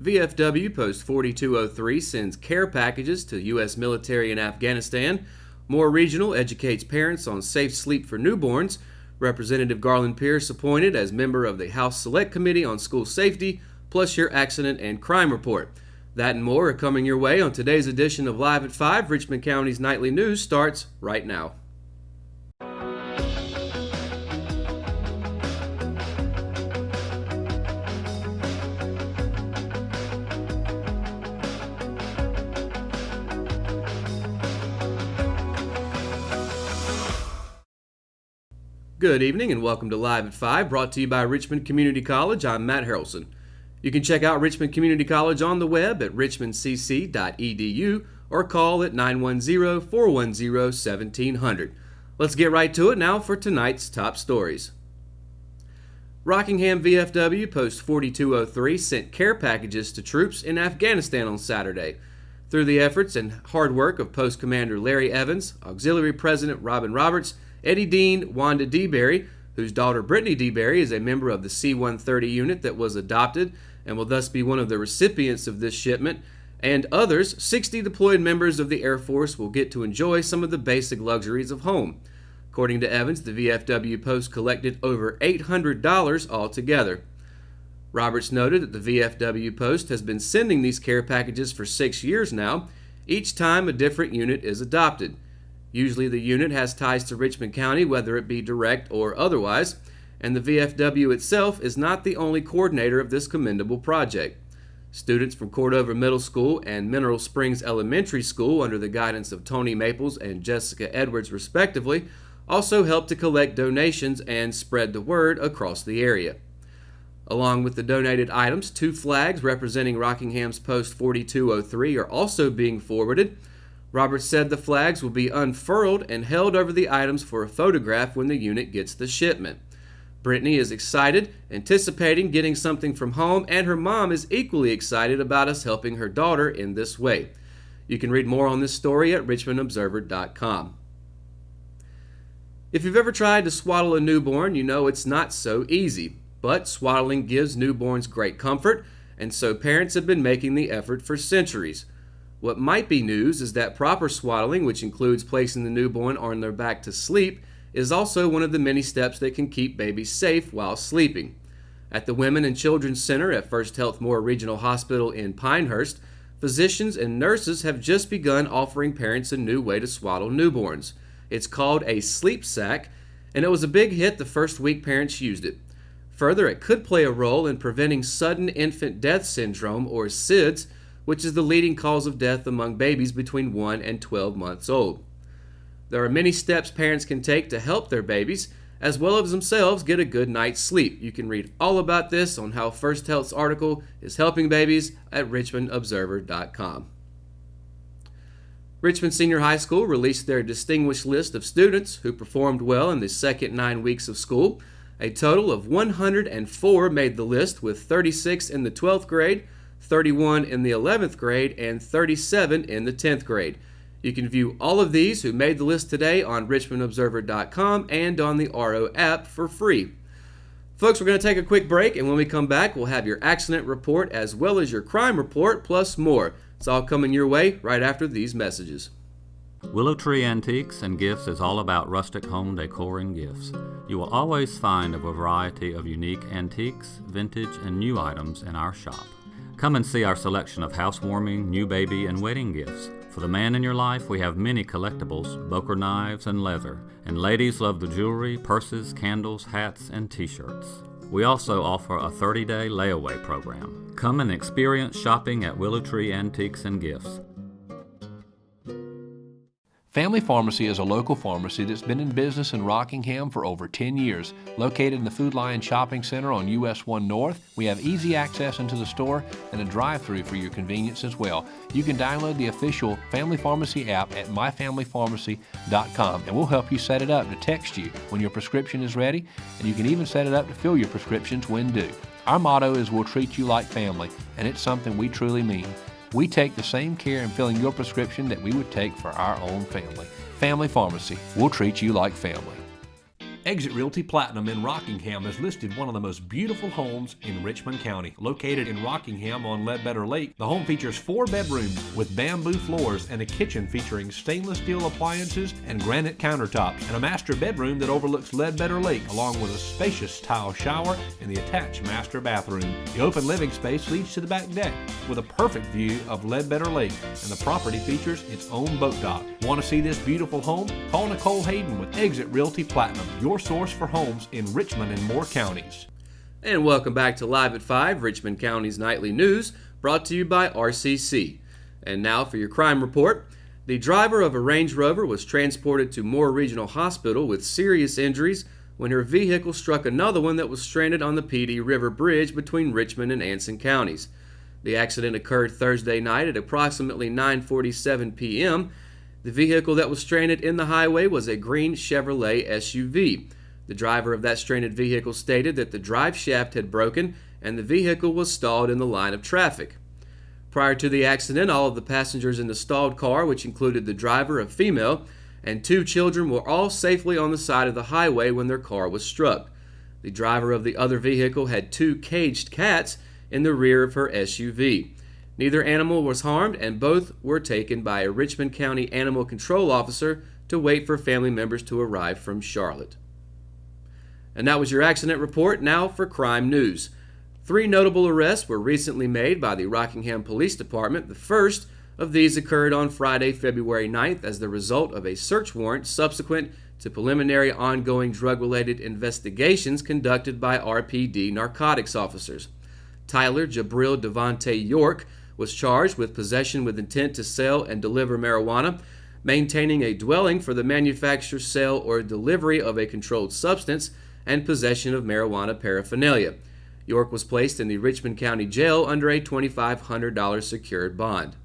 VFW Post 4203 sends care packages to U.S. military in Afghanistan. More Regional educates parents on safe sleep for newborns. Representative Garland Pierce appointed as member of the House Select Committee on School Safety, plus your accident and crime report. That and more are coming your way on today's edition of Live at 5. Richmond County's nightly news starts right now. Good evening and welcome to Live at 5, brought to you by Richmond Community College. I'm Matt Harrelson. You can check out Richmond Community College on the web at richmondcc.edu or call at 910-410-1700. Let's get right to it now for tonight's top stories. Rockingham VFW Post 4203 sent care packages to troops in Afghanistan on Saturday. Through the efforts and hard work of Post Commander Larry Evans, Auxiliary President Robin Roberts, Eddie Dean, Wanda DeBerry, whose daughter Brittany DeBerry is a member of the C-130 unit that was adopted and will thus be one of the recipients of this shipment, and others, 60 deployed members of the Air Force will get to enjoy some of the basic luxuries of home. According to Evans, the VFW Post collected over $800 altogether. Roberts noted that the VFW Post has been sending these care packages for 6 years now, each time a different unit is adopted. Usually the unit has ties to Richmond County, whether it be direct or otherwise, and the VFW itself is not the only coordinator of this commendable project. Students from Cordova Middle School and Mineral Springs Elementary School, under the guidance of Tony Maples and Jessica Edwards respectively, also helped to collect donations and spread the word across the area. Along with the donated items, 2 flags representing Rockingham's Post 4203 are also being forwarded. Roberts said the flags will be unfurled and held over the items for a photograph when the unit gets the shipment. Brittany is excited, anticipating getting something from home, and her mom is equally excited about us helping her daughter in this way. You can read more on this story at richmondobserver.com. If you've ever tried to swaddle a newborn, you know it's not so easy, but swaddling gives newborns great comfort, and so parents have been making the effort for centuries. What might be news is that proper swaddling, which includes placing the newborn on their back to sleep, is also one of the many steps that can keep babies safe while sleeping. At the Women and Children's Center at First Health Moore Regional Hospital in Pinehurst, physicians and nurses have just begun offering parents a new way to swaddle newborns. It's called a sleep sack, and it was a big hit the first week parents used it. Further, it could play a role in preventing sudden infant death syndrome, or SIDS, which is the leading cause of death among babies between 1 and 12 months old. There are many steps parents can take to help their babies, as well as themselves, get a good night's sleep. You can read all about this on how First Health's article is helping babies at richmondobserver.com. Richmond Senior High School released their distinguished list of students who performed well in the second 9 weeks of school. A total of 104 made the list, with 36 in the 12th grade, 31 in the 11th grade, and 37 in the 10th grade. You can view all of these who made the list today on richmondobserver.com and on the RO app for free. Folks, we're going to take a quick break, and when we come back, we'll have your accident report as well as your crime report, plus more. It's all coming your way right after these messages. Willow Tree Antiques and Gifts is all about rustic home decor and gifts. You will always find a variety of unique antiques, vintage, and new items in our shop. Come and see our selection of housewarming, new baby, and wedding gifts. For the man in your life, we have many collectibles, Boker knives, and leather. And ladies love the jewelry, purses, candles, hats, and t-shirts. We also offer a 30-day layaway program. Come and experience shopping at Willow Tree Antiques and Gifts. Family Pharmacy is a local pharmacy that's been in business in Rockingham for over 10 years. Located in the Food Lion Shopping Center on US 1 North, we have easy access into the store and a drive-thru for your convenience as well. You can download the official Family Pharmacy app at myfamilypharmacy.com, and we'll help you set it up to text you when your prescription is ready, and you can even set it up to fill your prescriptions when due. Our motto is we'll treat you like family, and it's something we truly mean. We take the same care in filling your prescription that we would take for our own family. Family Pharmacy, we'll treat you like family. Exit Realty Platinum in Rockingham has listed one of the most beautiful homes in Richmond County. Located in Rockingham on Ledbetter Lake, the home features 4 bedrooms with bamboo floors and a kitchen featuring stainless steel appliances and granite countertops, and a master bedroom that overlooks Ledbetter Lake, along with a spacious tile shower and the attached master bathroom. The open living space leads to the back deck with a perfect view of Ledbetter Lake, and the property features its own boat dock. Want to see this beautiful home? Call Nicole Hayden with Exit Realty Platinum, your source for homes in Richmond and Moore counties. And welcome back to Live at 5, Richmond County's nightly news, brought to you by RCC. And now for your crime report. The driver of a Range Rover was transported to Moore Regional Hospital with serious injuries when her vehicle struck another one that was stranded on the PD River Bridge between Richmond and Anson counties. The accident occurred Thursday night at approximately 9:47 p.m. The vehicle that was stranded in the highway was a green Chevrolet SUV. The driver of that stranded vehicle stated that the drive shaft had broken and the vehicle was stalled in the line of traffic. Prior to the accident, all of the passengers in the stalled car, which included the driver, a female, and 2 children, were all safely on the side of the highway when their car was struck. The driver of the other vehicle had 2 caged cats in the rear of her SUV. Neither animal was harmed, and both were taken by a Richmond County Animal Control officer to wait for family members to arrive from Charlotte. And that was your accident report. Now for crime news. 3 notable arrests were recently made by the Rockingham Police Department. The first of these occurred on Friday, February 9th, as the result of a search warrant subsequent to preliminary ongoing drug-related investigations conducted by RPD narcotics officers. Tyler Jabril Devontae York was charged with possession with intent to sell and deliver marijuana, maintaining a dwelling for the manufacture, sale, or delivery of a controlled substance, and possession of marijuana paraphernalia. York was placed in the Richmond County Jail under a $2,500 secured bond.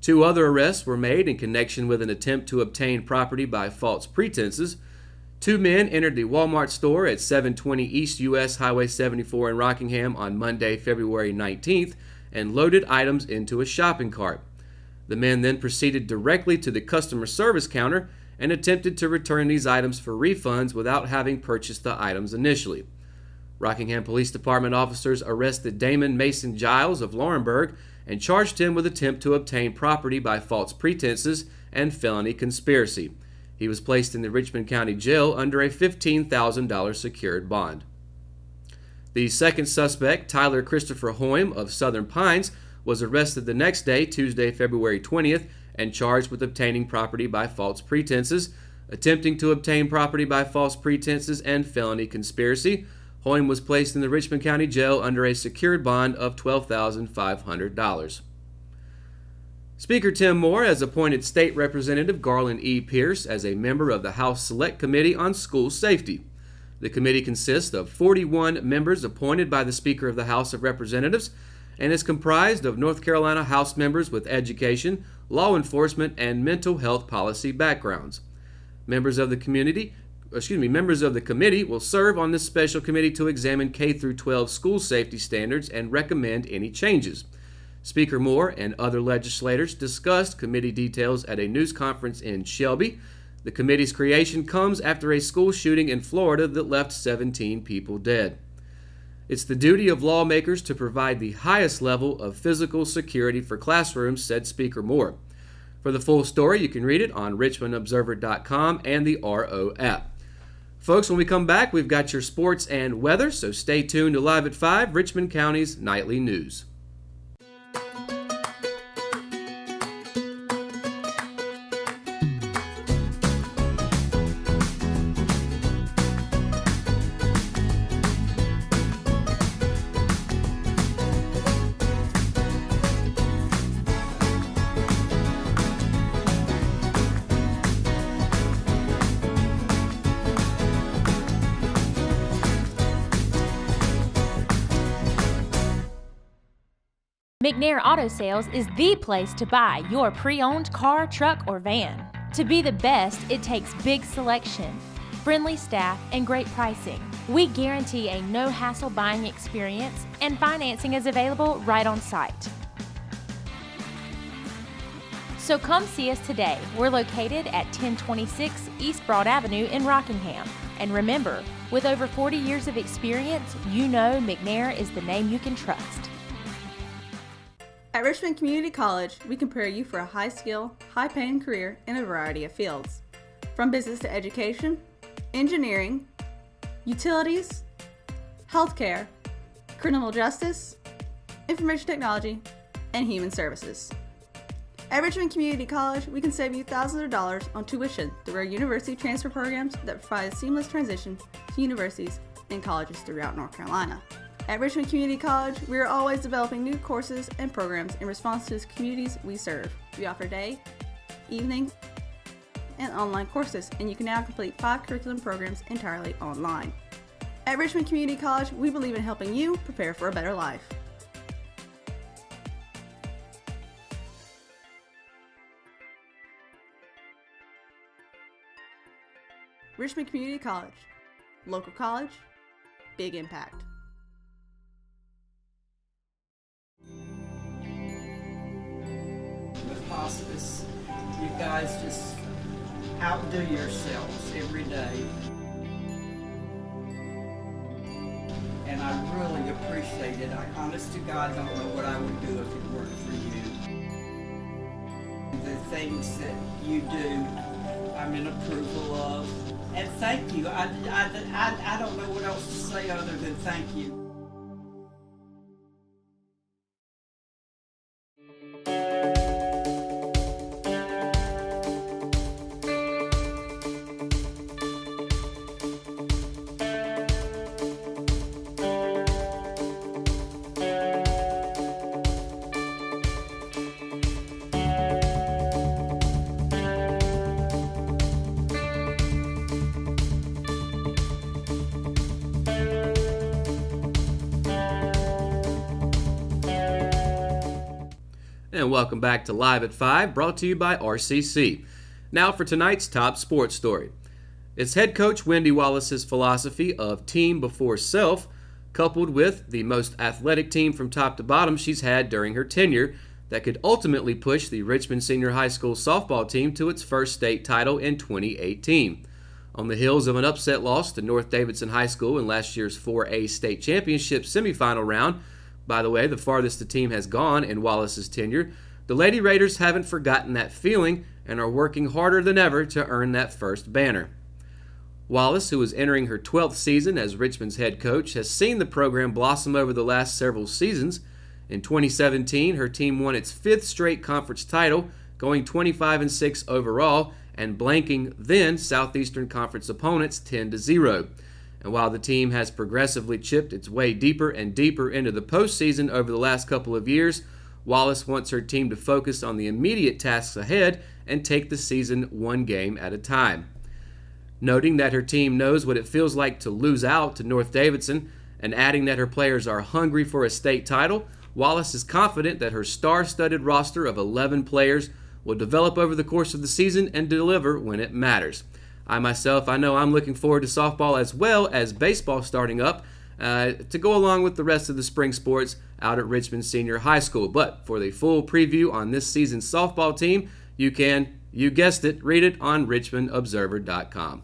2 other arrests were made in connection with an attempt to obtain property by false pretenses. 2 men entered the Walmart store at 720 East US Highway 74 in Rockingham on Monday, February 19th, and loaded items into a shopping cart. The men then proceeded directly to the customer service counter and attempted to return these items for refunds without having purchased the items initially. Rockingham Police Department officers arrested Damon Mason Giles of Laurinburg and charged him with attempt to obtain property by false pretenses and felony conspiracy. He was placed in the Richmond County Jail under a $15,000 secured bond. The second suspect, Tyler Christopher Hoyme of Southern Pines, was arrested the next day, Tuesday, February 20th, and charged with obtaining property by false pretenses, attempting to obtain property by false pretenses, and felony conspiracy. Hoyme was placed in the Richmond County Jail under a secured bond of $12,500. Speaker Tim Moore has appointed State Representative Garland E. Pierce as a member of the House Select Committee on School Safety. The committee consists of 41 members appointed by the Speaker of the House of Representatives and is comprised of North Carolina House members with education, law enforcement, and mental health policy backgrounds. Members of the committee will serve on this special committee to examine K-12 school safety standards and recommend any changes. Speaker Moore and other legislators discussed committee details at a news conference in Shelby. The committee's creation comes after a school shooting in Florida that left 17 people dead. It's the duty of lawmakers to provide the highest level of physical security for classrooms, said Speaker Moore. For the full story, you can read it on richmondobserver.com and the RO app. Folks, when we come back, we've got your sports and weather, so stay tuned to Live at 5, Richmond County's nightly news. McNair Auto Sales is the place to buy your pre-owned car, truck, or van. To be the best, it takes big selection, friendly staff, and great pricing. We guarantee a no-hassle buying experience, and financing is available right on site. So come see us today. We're located at 1026 East Broad Avenue in Rockingham. And remember, with over 40 years of experience, you know McNair is the name you can trust. At Richmond Community College, we prepare you for a high-skill, high-paying career in a variety of fields. From business to education, engineering, utilities, healthcare, criminal justice, information technology, and human services. At Richmond Community College, we can save you thousands of dollars on tuition through our university transfer programs that provide a seamless transition to universities and colleges throughout North Carolina. At Richmond Community College, we are always developing new courses and programs in response to the communities we serve. We offer day, evening, and online courses, and you can now complete 5 curriculum programs entirely online. At Richmond Community College, we believe in helping you prepare for a better life. Richmond Community College. Local college, big impact. With hospice, you guys just outdo yourselves every day. And I really appreciate it. I honest to God don't know what I would do if it weren't for you. The things that you do, I'm in approval of. And thank you. I don't know what else to say other than thank you. And welcome back to Live at 5, brought to you by RCC. Now for tonight's top sports story. It's head coach Wendy Wallace's philosophy of team before self, coupled with the most athletic team from top to bottom she's had during her tenure, that could ultimately push the Richmond Senior High School softball team to its first state title in 2018. On the heels of an upset loss to North Davidson High School in last year's 4A state championship semifinal round, by the way, the farthest the team has gone in Wallace's tenure, the Lady Raiders haven't forgotten that feeling and are working harder than ever to earn that first banner. Wallace, who is entering her 12th season as Richmond's head coach, has seen the program blossom over the last several seasons. In 2017, her team won its 5th straight conference title, going 25-6 overall and blanking then Southeastern Conference opponents 10-0. And while the team has progressively chipped its way deeper and deeper into the postseason over the last couple of years, Wallace wants her team to focus on the immediate tasks ahead and take the season one game at a time. Noting that her team knows what it feels like to lose out to North Davidson and adding that her players are hungry for a state title, Wallace is confident that her star-studded roster of 11 players will develop over the course of the season and deliver when it matters. I know I'm looking forward to softball as well as baseball starting up to go along with the rest of the spring sports out at Richmond Senior High School. But for the full preview on this season's softball team, you can, you guessed it, read it on richmondobserver.com.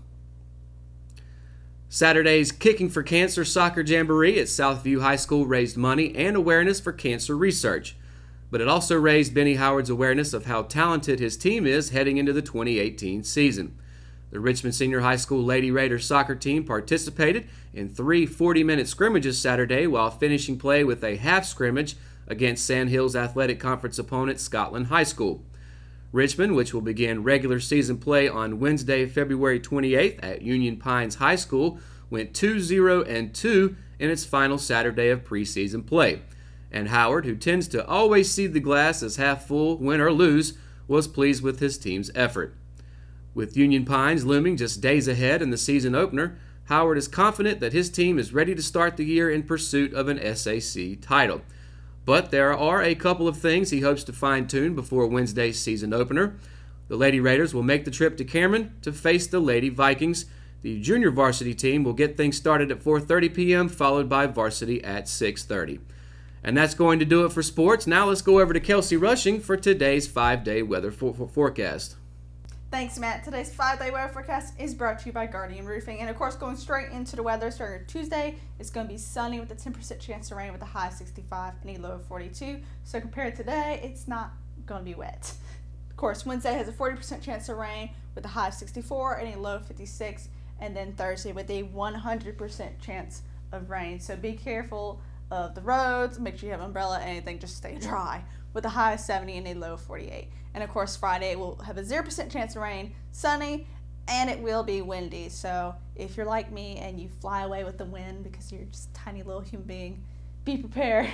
Saturday's Kicking for Cancer Soccer Jamboree at Southview High School raised money and awareness for cancer research. But it also raised Benny Howard's awareness of how talented his team is heading into the 2018 season. The Richmond Senior High School Lady Raiders soccer team participated in 3 40-minute scrimmages Saturday while finishing play with a half scrimmage against Sandhills Athletic Conference opponent Scotland High School. Richmond, which will begin regular season play on Wednesday, February 28th at Union Pines High School, went 2-0-2 in its final Saturday of preseason play. And Howard, who tends to always see the glass as half full, win or lose, was pleased with his team's effort. With Union Pines looming just days ahead in the season opener, Howard is confident that his team is ready to start the year in pursuit of an SAC title. But there are a couple of things he hopes to fine-tune before Wednesday's season opener. The Lady Raiders will make the trip to Cameron to face the Lady Vikings. The junior varsity team will get things started at 4:30 p.m., followed by varsity at 6:30. And that's going to do it for sports. Now let's go over to Kelsey Rushing for today's 5-day weather forecast. Thanks, Matt. Today's 5-day weather forecast is brought to you by Guardian Roofing. And of course, going straight into the weather, starting Tuesday, it's going to be sunny with a 10% chance of rain with a high of 65 and a low of 42. So compared to today, it's not going to be wet. Of course, Wednesday has a 40% chance of rain with a high of 64 and a low of 56. And then Thursday with a 100% chance of rain. So be careful of the roads. Make sure you have an umbrella, anything, just stay dry with a high of 70 and a low of 48. And of course, Friday will have a 0% chance of rain, sunny, and it will be windy. So if you're like me and you fly away with the wind because you're just a tiny little human being, be prepared.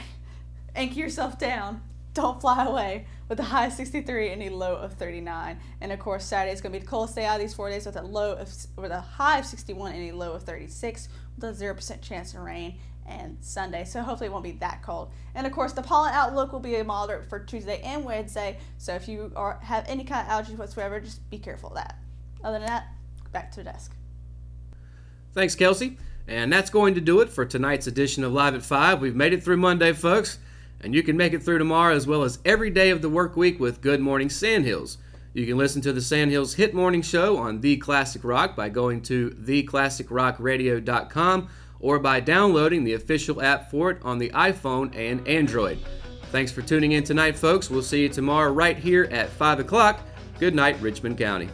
Anchor yourself down. Don't fly away with a high of 63 and a low of 39. And of course, Saturday is going to be the coolest day out of these 4 days with a high of 61 and a low of 36 with a 0% chance of rain. And Sunday, so hopefully it won't be that cold. And of course, the pollen outlook will be a moderate for Tuesday and Wednesday, so if you have any kind of allergies whatsoever, just be careful of that. Other than that, back to the desk. Thanks, Kelsey. And that's going to do it for tonight's edition of Live at 5. We've made it through Monday, folks, and you can make it through tomorrow as well as every day of the work week with Good Morning Sandhills. You can listen to the Sandhills Hit Morning Show on The Classic Rock by going to theclassicrockradio.com or by downloading the official app for it on the iPhone and Android. Thanks for tuning in tonight, folks. We'll see you tomorrow right here at 5 o'clock. Good night, Richmond County.